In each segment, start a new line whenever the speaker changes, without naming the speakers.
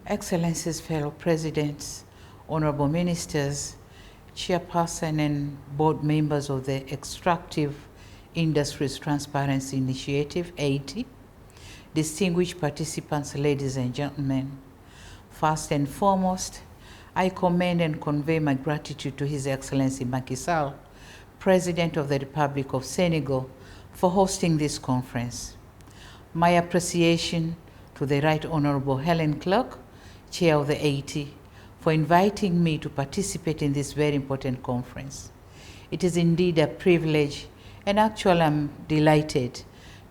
Excellencies, fellow presidents, honorable ministers, chairperson and board members of the Extractive Industries Transparency Initiative, TEITI, distinguished participants, ladies and gentlemen, first and foremost, I commend and convey my gratitude to His Excellency Macky Sall, President of the Republic of Senegal, for hosting this conference. My appreciation to the Right Honorable Helen Clark, Chair of the TEITI, for inviting me to participate in this very important conference. It is indeed a privilege, and actually I'm delighted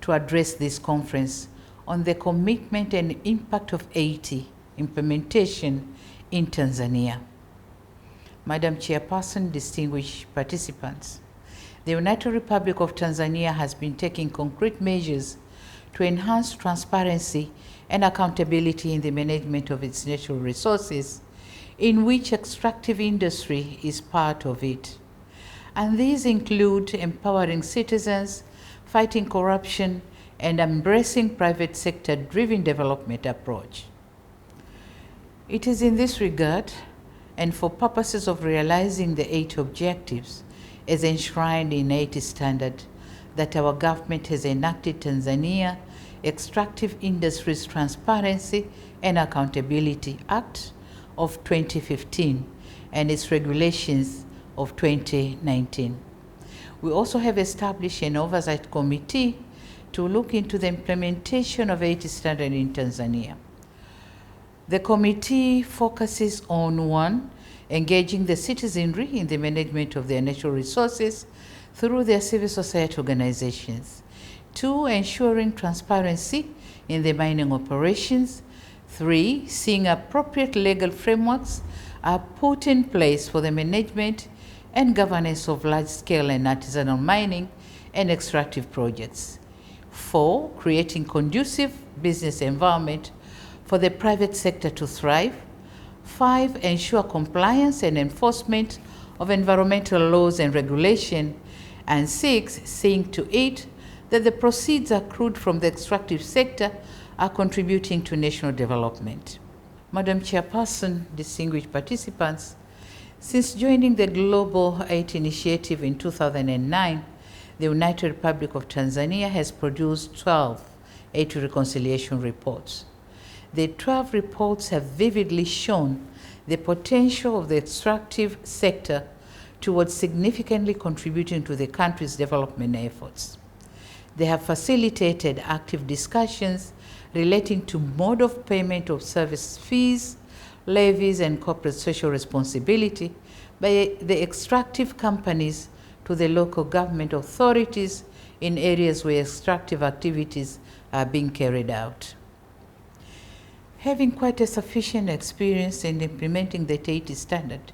to address this conference on the commitment and impact of TEITI implementation in Tanzania. Madam Chairperson, distinguished participants, the United Republic of Tanzania has been taking concrete measures to enhance transparency and accountability in the management of its natural resources, in which extractive industry is part of it. And these include empowering citizens, fighting corruption, and embracing private sector-driven development approach. It is in this regard, and for purposes of realizing the 8 objectives as enshrined in TEITI standard, that our government has enacted Tanzania Extractive Industries Transparency and Accountability Act of 2015 and its regulations of 2019. We also have established an oversight committee to look into the implementation of TEITI standard in Tanzania. The committee focuses on 1, engaging the citizenry in the management of their natural resources through their civil society organizations. 2, ensuring transparency in the mining operations. 3, seeing appropriate legal frameworks are put in place for the management and governance of large-scale and artisanal mining and extractive projects. 4, creating conducive business environment for the private sector to thrive. 5, ensure compliance and enforcement of environmental laws and regulation. And 6, seeing to it that the proceeds accrued from the extractive sector are contributing to national development. Madam Chairperson, distinguished participants, since joining the Global 8 Initiative in 2009, the United Republic of Tanzania has produced 12 8 reconciliation reports. The 12 reports have vividly shown the potential of the extractive sector towards significantly contributing to the country's development efforts. They have facilitated active discussions relating to mode of payment of service fees, levies, and corporate social responsibility by the extractive companies to the local government authorities in areas where extractive activities are being carried out. Having quite a sufficient experience in implementing the TEITI standard,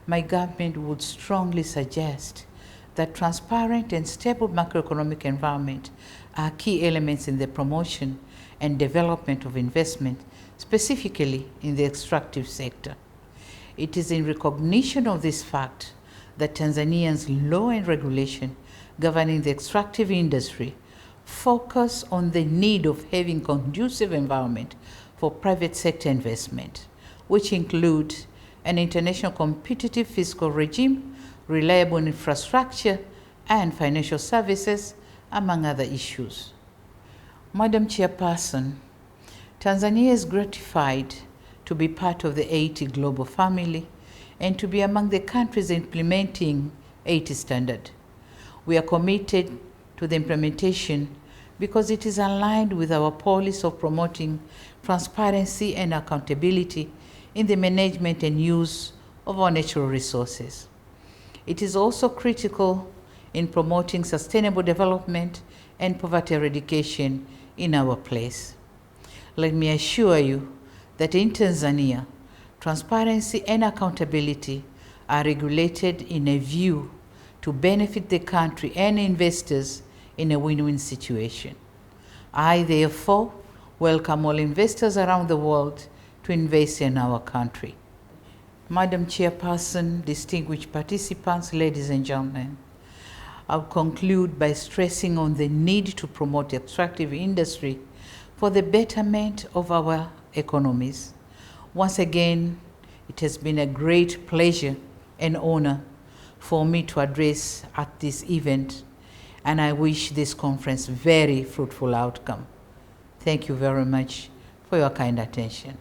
my government would strongly suggest that transparent and stable macroeconomic environment are key elements in the promotion and development of investment, specifically in the extractive sector. It is in recognition of this fact that Tanzania's law and regulation governing the extractive industry focus on the need of having conducive environment for private sector investment, which include an international competitive fiscal regime, reliable infrastructure, and financial services, among other issues. Madam Chairperson, Tanzania is gratified to be part of the TEITI global family and to be among the countries implementing TEITI standard. We are committed to the implementation because it is aligned with our policy of promoting transparency and accountability in the management and use of our natural resources. It is also critical in promoting sustainable development and poverty eradication in our place. Let me assure you that in Tanzania, transparency and accountability are regulated in a view to benefit the country and investors in a win-win situation. I, therefore, welcome all investors around the world to invest in our country. Madam Chairperson, distinguished participants, ladies and gentlemen, I'll conclude by stressing on the need to promote extractive industry for the betterment of our economies. Once again, it has been a great pleasure and honor for me to address at this event, and I wish this conference very fruitful outcome. Thank you very much for your kind attention.